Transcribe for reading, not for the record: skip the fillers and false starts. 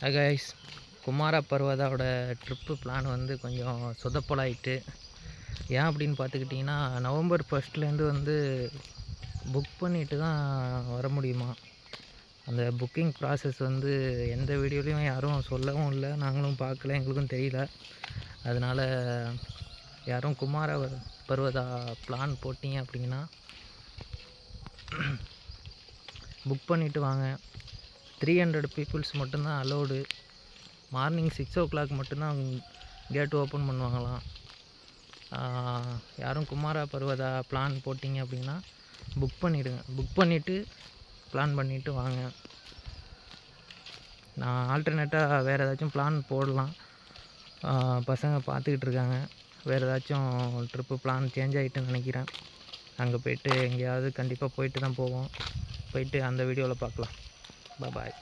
Hi guys, குமார பர்வதாவோட trip plan வந்து கொஞ்சம் சொதப்பலாயிட்டு. ஏன் அப்படின்னு பார்த்துக்கிட்டிங்கன்னா, நவம்பர் ஃபஸ்ட்லேருந்து வந்து புக் பண்ணிவிட்டு தான் வர முடியுமா. அந்த புக்கிங் ப்ராசஸ் வந்து எந்த வீடியோலையும் யாரும் சொல்லவும் இல்லை, நாங்களும் பார்க்கல, எங்களுக்கும் தெரியல. அதனால் யாரும் குமார பர்வதா பிளான் போட்டிங்க அப்படின்னா புக் பண்ணிவிட்டு வாங்க. 300 பீப்புள்ஸ் மட்டும்தான் அலோடு. மார்னிங் 6 o'clock மட்டும்தான் கேட் ஓப்பன் பண்ணுவாங்களாம். யாரும் குமார பர்வதா பிளான் போட்டிங்க அப்படின்னா புக் பண்ணிவிடுங்க. புக் பண்ணிவிட்டு பிளான் பண்ணிவிட்டு வாங்க. நான் ஆல்டர்னேட்டாக வேறு ஏதாச்சும் பிளான் போடலாம். பசங்க பார்த்துக்கிட்டு இருக்காங்க. வேறு ஏதாச்சும் ட்ரிப்பு பிளான் சேஞ்ச் ஆகிட்டுன்னு நினைக்கிறேன். அங்கே போய்ட்டு எங்கேயாவது கண்டிப்பாக போயிட்டு தான் போவோம். போயிட்டு அந்த வீடியோவில் பார்க்கலாம். பாய்.